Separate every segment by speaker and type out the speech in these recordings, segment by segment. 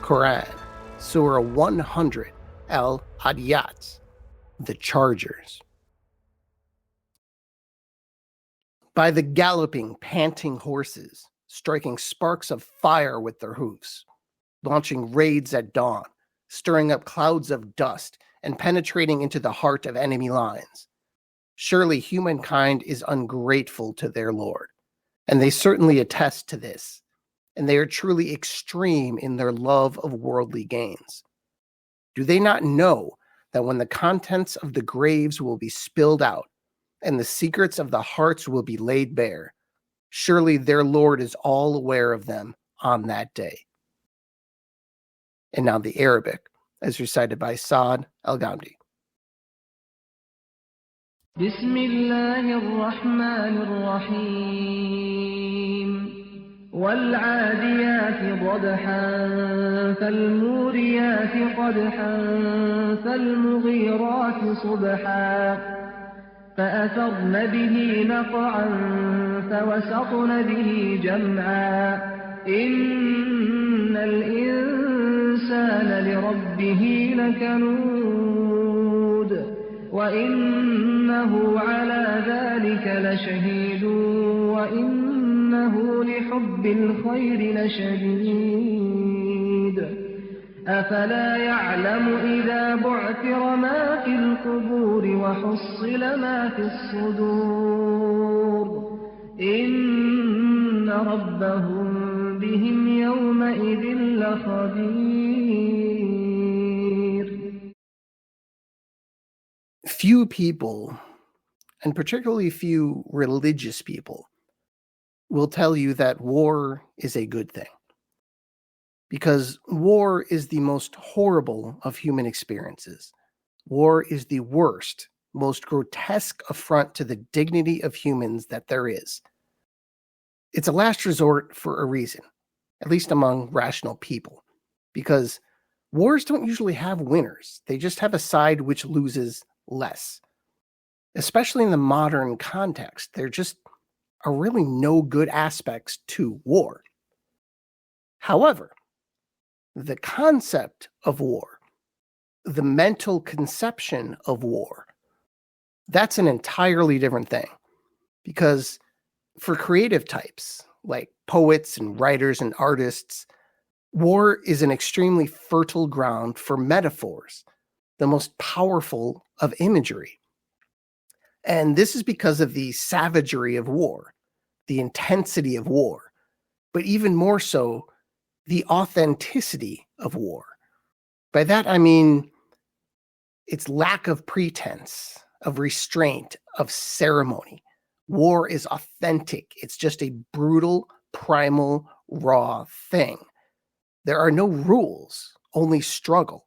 Speaker 1: Quran, Surah 100, Adiyat, the Chargers. By the galloping, panting horses, striking sparks of fire with their hoofs, launching raids at dawn, stirring up clouds of dust, and penetrating into the heart of enemy lines. Surely humankind is ungrateful to their Lord, and they certainly attest to this, and they are truly extreme in their love of worldly gains. Do they not know that when the contents of the graves will be spilled out, and the secrets of the hearts will be laid bare, surely their Lord is all aware of them on that day. And now the Arabic, as recited by Saad Al-Ghamdi.
Speaker 2: بسم الله الرحمن الرحيم والعاديات ضبحا فالموريات قدحا فالمغيرات صبحا فأثرن به نقعا فوسطن به جمعا إن الإنسان لربه لكنود وإنه على ذلك لشهيد وإنه لحب الخير لشديد أفلا يعلم إذا بعثر ما في القبور وحصل ما في الصدور إن ربهم بهم يومئذ لخبير.
Speaker 1: Few people, and particularly few religious people, will tell you that war is a good thing. Because war is the most horrible of human experiences. War is the worst, most grotesque affront to the dignity of humans that there is. It's a last resort for a reason, at least among rational people, because wars don't usually have winners. They just have a side which loses less. Especially in the modern context, there just are really no good aspects to war. However, the concept of war, the mental conception of war, that's an entirely different thing. Because for creative types, like poets and writers and artists, war is an extremely fertile ground for metaphors, the most powerful of imagery. And this is because of the savagery of war, the intensity of war, but even more so, the authenticity of war. By that, I mean its lack of pretense, of restraint, of ceremony. War is authentic. It's just a brutal, primal, raw thing. There are no rules, only struggle.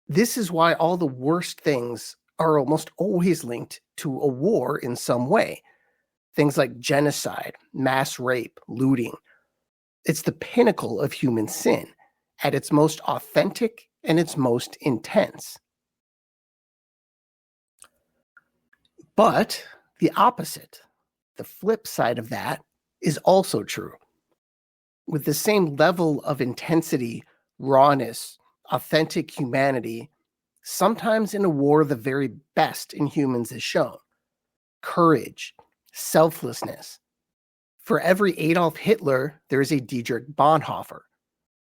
Speaker 1: This is why all the worst things are almost always linked to a war in some way. Things like genocide, mass rape, looting. It's the pinnacle of human sin, at its most authentic and its most intense. But the opposite, the flip side of that, is also true. With the same level of intensity, rawness, authentic humanity, sometimes in a war the very best in humans is shown. Courage, selflessness. For every Adolf Hitler, there is a Dietrich Bonhoeffer.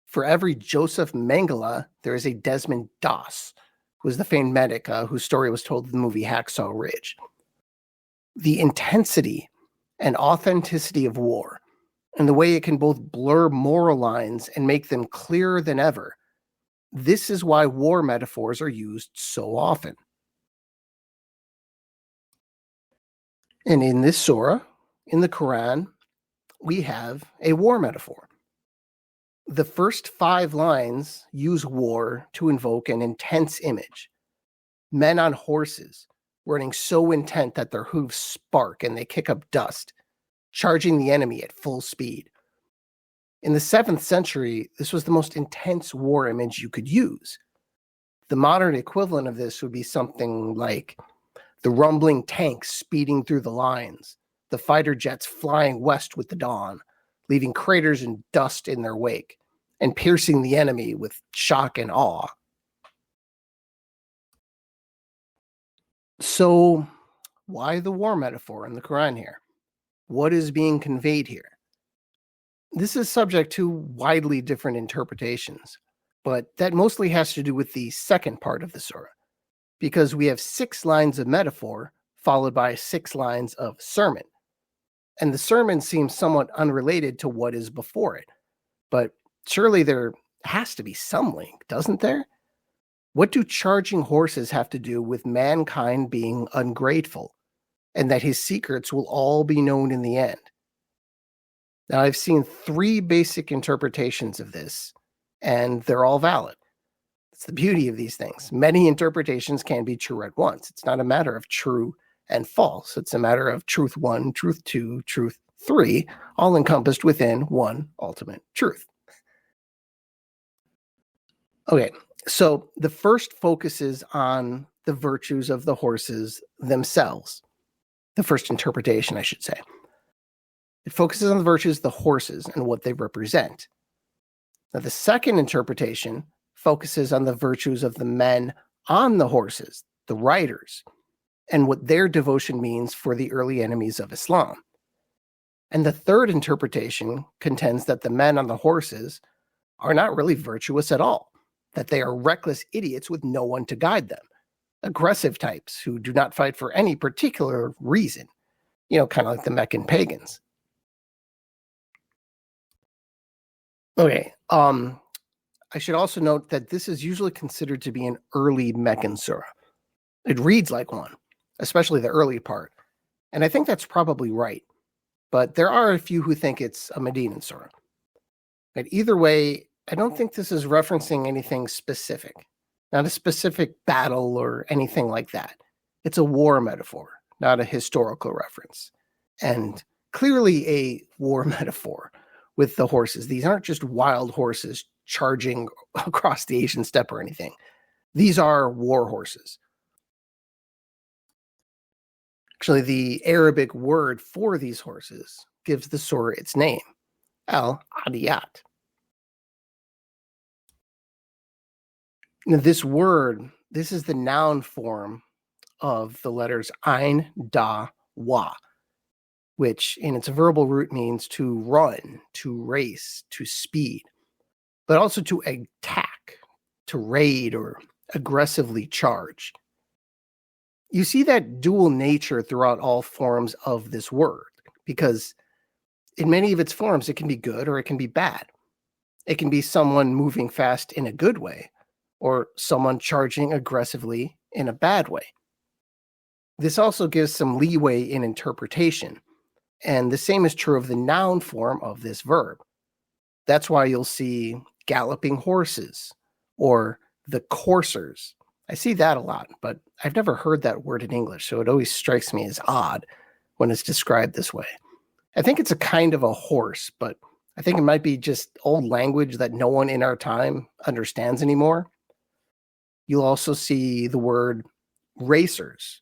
Speaker 1: For every Joseph Mengele, there is a Desmond Doss, who was the famed medic whose story was told in the movie Hacksaw Ridge. The intensity and authenticity of war, and the way it can both blur moral lines and make them clearer than ever, this is why war metaphors are used so often. And in this surah, in the Quran, we have a war metaphor. The first 5 lines use war to invoke an intense image. Men on horses, running so intent that their hooves spark and they kick up dust, charging the enemy at full speed. In the 7th century, this was the most intense war image you could use. The modern equivalent of this would be something like the rumbling tanks speeding through the lines, the fighter jets flying west with the dawn, leaving craters and dust in their wake, and piercing the enemy with shock and awe. So, why the war metaphor in the Quran here? What is being conveyed here? This is subject to widely different interpretations, but that mostly has to do with the second part of the surah, because we have 6 lines of metaphor followed by 6 lines of sermon. And the sermon seems somewhat unrelated to what is before it, but surely there has to be some link, doesn't there? What do charging horses have to do with mankind being ungrateful, and that his secrets will all be known in the end? Now, I've seen 3 basic interpretations of this, and they're all valid. It's the beauty of these things. Many interpretations can be true at once. It's not a matter of true and false. It's a matter of truth 1, truth 2, truth 3, all encompassed within one ultimate truth. Okay, so the first focuses on the virtues of the horses themselves. The first interpretation, I should say. It focuses on the virtues of the horses and what they represent. Now, the second interpretation focuses on the virtues of the men on the horses, the riders, and what their devotion means for the early enemies of Islam. And the third interpretation contends that the men on the horses are not really virtuous at all, that they are reckless idiots with no one to guide them, aggressive types who do not fight for any particular reason, kind of like the Meccan pagans. Okay, I should also note that this is usually considered to be an early Meccan surah. It reads like one, especially the early part, and I think that's probably right, but there are a few who think it's a Medinan surah. But either way, I don't think this is referencing anything specific, not a specific battle or anything like that. It's a war metaphor, not a historical reference, and clearly a war metaphor with the horses. These aren't just wild horses charging across the Asian steppe or anything. These are war horses. Actually, the Arabic word for these horses gives the surah its name, Adiyat. Now, this word, this is the noun form of the letters Ain, Da, Wa, which in its verbal root means to run, to race, to speed, but also to attack, to raid, or aggressively charge. You see that dual nature throughout all forms of this word, because in many of its forms, it can be good or it can be bad. It can be someone moving fast in a good way, or someone charging aggressively in a bad way. This also gives some leeway in interpretation, and the same is true of the noun form of this verb. That's why you'll see galloping horses or the coursers. I see that a lot, but I've never heard that word in English, so it always strikes me as odd when it's described this way. I think it's a kind of a horse, but I think it might be just old language that no one in our time understands anymore. You'll also see the word racers.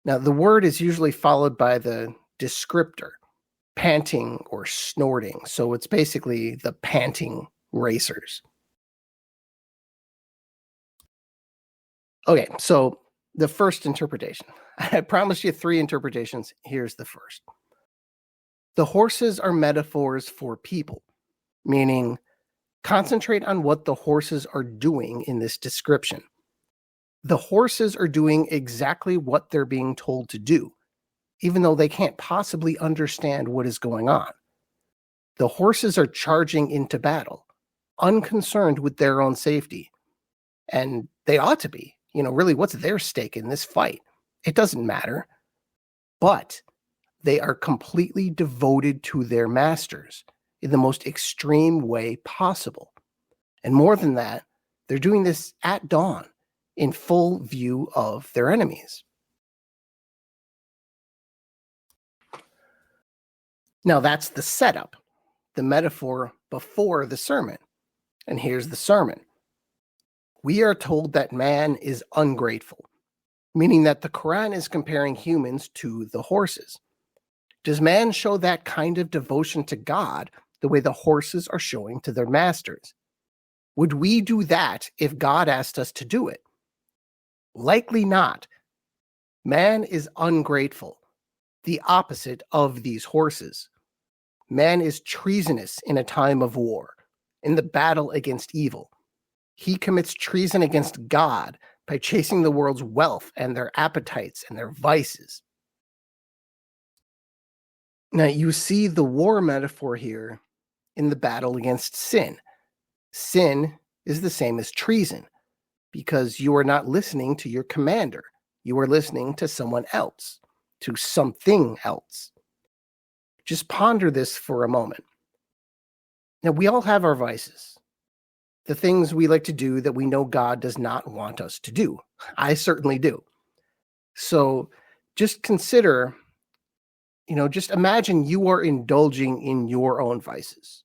Speaker 1: Now, the word is usually followed by the descriptor, panting or snorting. So it's basically the panting racers. Okay, so the first interpretation. I promised you 3 interpretations. Here's the first. The horses are metaphors for people, meaning concentrate on what the horses are doing in this description. The horses are doing exactly what they're being told to do, even though they can't possibly understand what is going on. The horses are charging into battle, unconcerned with their own safety. And they ought to be. Really, what's their stake in this fight? It doesn't matter. But they are completely devoted to their masters in the most extreme way possible. And more than that, they're doing this at dawn in full view of their enemies. Now that's the setup, the metaphor before the sermon. And here's the sermon. We are told that man is ungrateful, meaning that the Quran is comparing humans to the horses. Does man show that kind of devotion to God the way the horses are showing to their masters. Would we do that if God asked us to do it? Likely not. Man is ungrateful, the opposite of these horses. Man is treasonous in a time of war, in the battle against evil. He commits treason against God by chasing the world's wealth and their appetites and their vices. Now, you see the war metaphor here in the battle against sin. Sin is the same as treason because you are not listening to your commander. You are listening to someone else, to something else. Just ponder this for a moment. Now, we all have our vices, the things we like to do that we know God does not want us to do. I certainly do. So just consider, just imagine you are indulging in your own vices.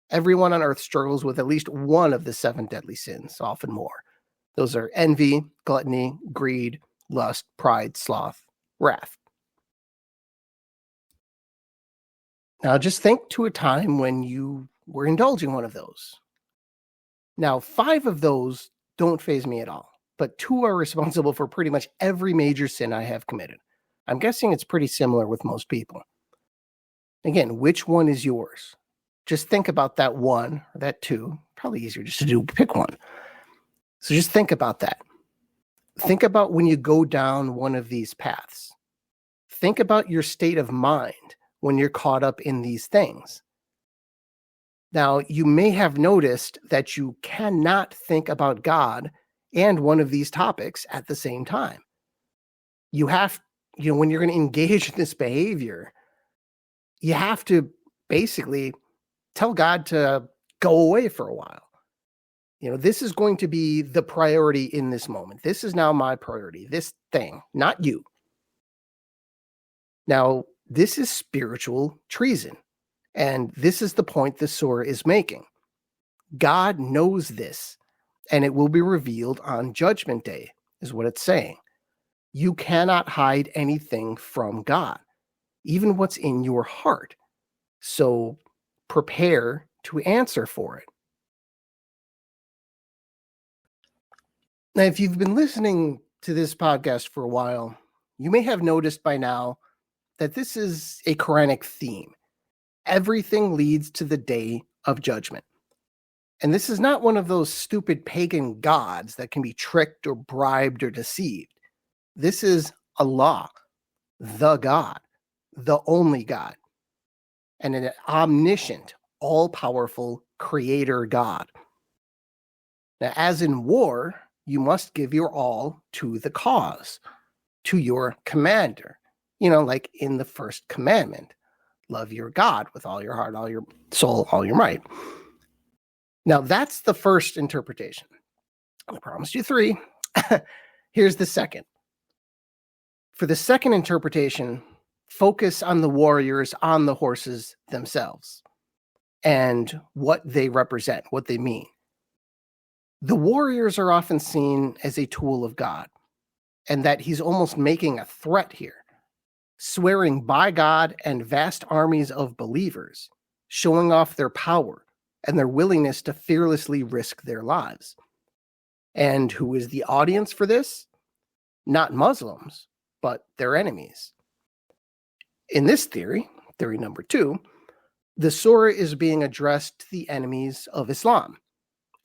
Speaker 1: Everyone on earth struggles with at least one of the 7 deadly sins, often more. Those are envy, gluttony, greed, lust, pride, sloth, wrath. Now just think to a time when you were indulging one of those. Now, 5 of those don't faze me at all, but 2 are responsible for pretty much every major sin I have committed. I'm guessing it's pretty similar with most people. Again, which one is yours? Just think about that 1 or that 2. Probably easier just to pick one. So just think about that. Think about when you go down one of these paths. Think about your state of mind when you're caught up in these things. Now, you may have noticed that you cannot think about God and one of these topics at the same time. You have, when you're going to engage in this behavior, you have to basically tell God to go away for a while. This is going to be the priority in this moment. This is now my priority, this thing, not you. Now, this is spiritual treason. And this is the point the surah is making. God knows this, and it will be revealed on Judgment Day, is what it's saying. You cannot hide anything from God, even what's in your heart. So prepare to answer for it. Now, if you've been listening to this podcast for a while, you may have noticed by now that this is a Quranic theme. Everything leads to the day of judgment. And this is not one of those stupid pagan gods that can be tricked or bribed or deceived. This is Allah, the God, the only God, and an omniscient, all-powerful creator God. Now, as in war, you must give your all to the cause, to your commander, like in the first commandment. Love your God with all your heart, all your soul, all your might. Now, that's the first interpretation. I promised you 3. Here's the second. For the second interpretation, focus on the warriors on the horses themselves and what they represent, what they mean. The warriors are often seen as a tool of God, and that he's almost making a threat here, swearing by God and vast armies of believers, showing off their power and their willingness to fearlessly risk their lives. And who is the audience for this? Not Muslims, but their enemies. In this theory number 2, the surah is being addressed to the enemies of Islam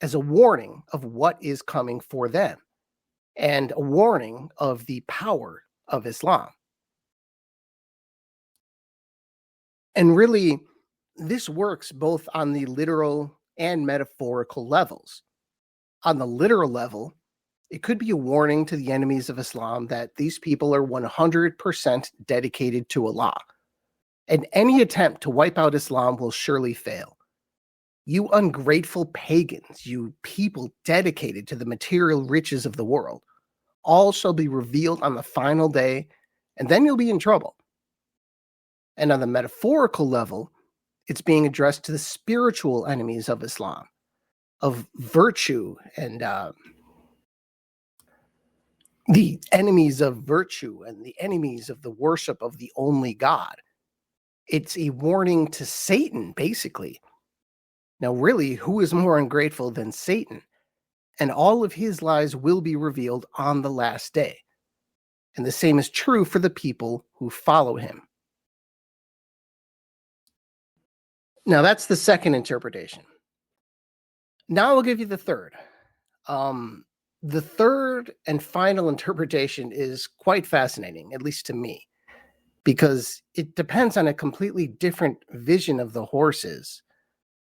Speaker 1: as a warning of what is coming for them and a warning of the power of Islam. And really, this works both on the literal and metaphorical levels. On the literal level, it could be a warning to the enemies of Islam that these people are 100% dedicated to Allah, and any attempt to wipe out Islam will surely fail. You ungrateful pagans, you people dedicated to the material riches of the world, all shall be revealed on the final day, and then you'll be in trouble. And on the metaphorical level, it's being addressed to the spiritual enemies of Islam, of virtue, and the enemies of virtue and the enemies of the worship of the only God. It's a warning to Satan, basically. Now, really, who is more ungrateful than Satan? And all of his lies will be revealed on the last day. And the same is true for the people who follow him. Now, that's the second interpretation. Now I'll give you the third. The third and final interpretation is quite fascinating, at least to me, because it depends on a completely different vision of the horses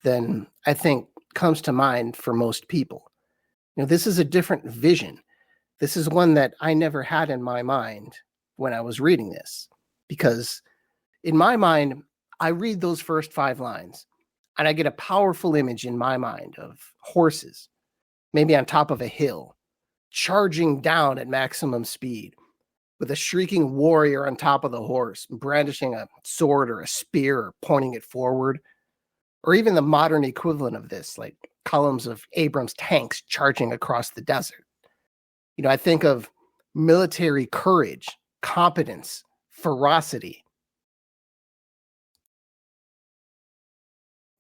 Speaker 1: than I think comes to mind for most people. This is a different vision. This is one that I never had in my mind when I was reading this, because in my mind, I read those first 5 lines and I get a powerful image in my mind of horses, maybe on top of a hill, charging down at maximum speed, with a shrieking warrior on top of the horse, brandishing a sword or a spear or pointing it forward, or even the modern equivalent of this, like columns of Abrams tanks charging across the desert. I think of military courage, competence, ferocity.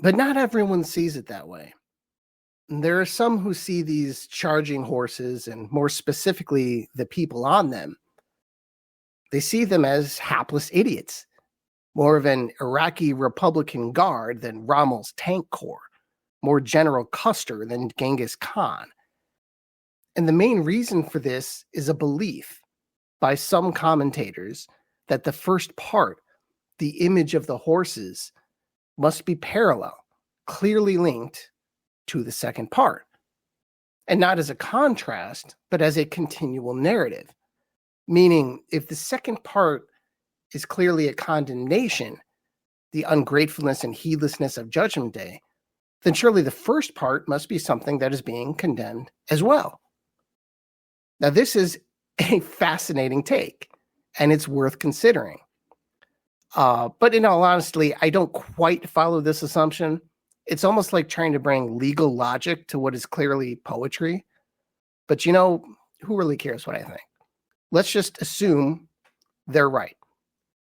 Speaker 1: But not everyone sees it that way. There are some who see these charging horses, and more specifically, the people on them, they see them as hapless idiots, more of an Iraqi Republican Guard than Rommel's tank corps, more General Custer than Genghis Khan. And the main reason for this is a belief by some commentators that the first part, the image of the horses, must be parallel, clearly linked to the second part. And not as a contrast, but as a continual narrative. Meaning, if the second part is clearly a condemnation, the ungratefulness and heedlessness of Judgment Day, then surely the first part must be something that is being condemned as well. Now, this is a fascinating take, and it's worth considering. But in all honesty, I don't quite follow this assumption. It's almost like trying to bring legal logic to what is clearly poetry. But who really cares what I think? Let's just assume they're right.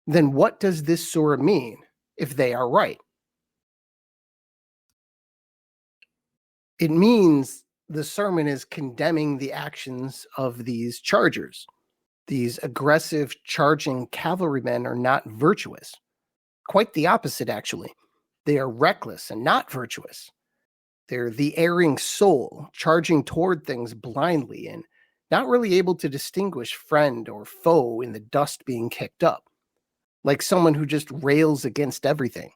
Speaker 1: Then what does this surah mean if they are right? It means the sermon is condemning the actions of these chargers. These aggressive, charging cavalrymen are not virtuous. Quite the opposite, actually. They are reckless and not virtuous. They're the erring soul, charging toward things blindly and not really able to distinguish friend or foe in the dust being kicked up. Like someone who just rails against everything,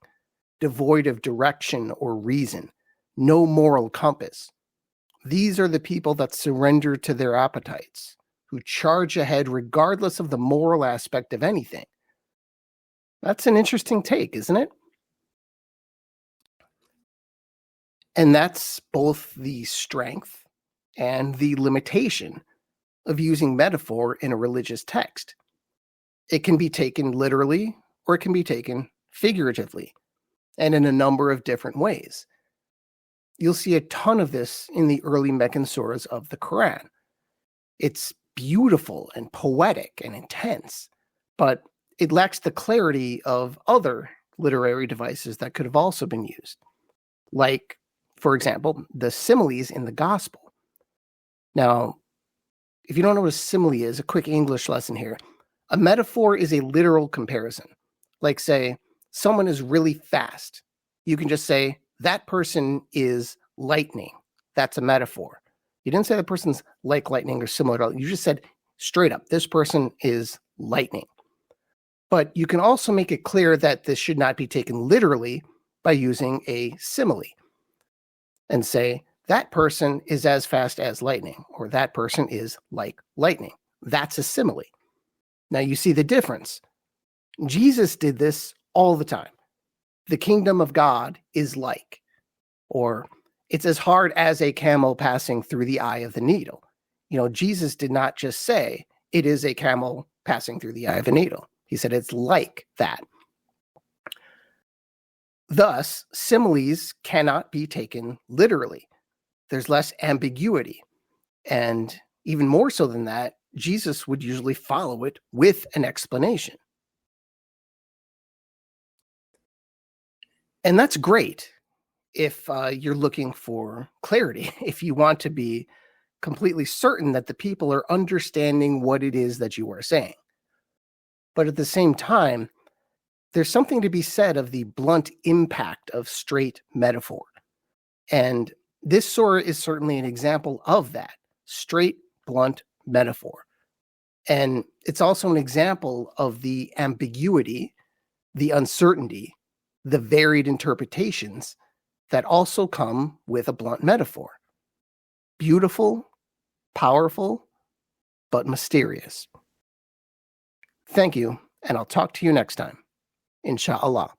Speaker 1: devoid of direction or reason, no moral compass. These are the people that surrender to their appetites, who charge ahead regardless of the moral aspect of anything. That's an interesting take, isn't it? And that's both the strength and the limitation of using metaphor in a religious text. It can be taken literally or it can be taken figuratively, and in a number of different ways. You'll see a ton of this in the early Meccan surahs of the Quran. It's beautiful and poetic and intense, but it lacks the clarity of other literary devices that could have also been used. Like, for example, the similes in the gospel. Now, if you don't know what a simile is, a quick English lesson here. A metaphor is a literal comparison. Like, say, someone is really fast. You can just say, that person is lightning. That's a metaphor. You didn't say the person's like lightning or similar to lightning. You just said straight up, this person is lightning. But you can also make it clear that this should not be taken literally by using a simile and say, that person is as fast as lightning, or that person is like lightning. That's a simile. Now you see the difference. Jesus did this all the time. The kingdom of God is like, or it's as hard as a camel passing through the eye of the needle. Jesus did not just say it is a camel passing through the eye of a needle. He said it's like that. Thus, similes cannot be taken literally. There's less ambiguity. And even more so than that, Jesus would usually follow it with an explanation. And that's great if you're looking for clarity, if you want to be completely certain that the people are understanding what it is that you are saying. But at the same time, there's something to be said of the blunt impact of straight metaphor. And this surah is certainly an example of that straight, blunt metaphor. And it's also an example of the ambiguity, the uncertainty, the varied interpretations that also come with a blunt metaphor. Beautiful, powerful, but mysterious. Thank you, and I'll talk to you next time. Insha'Allah.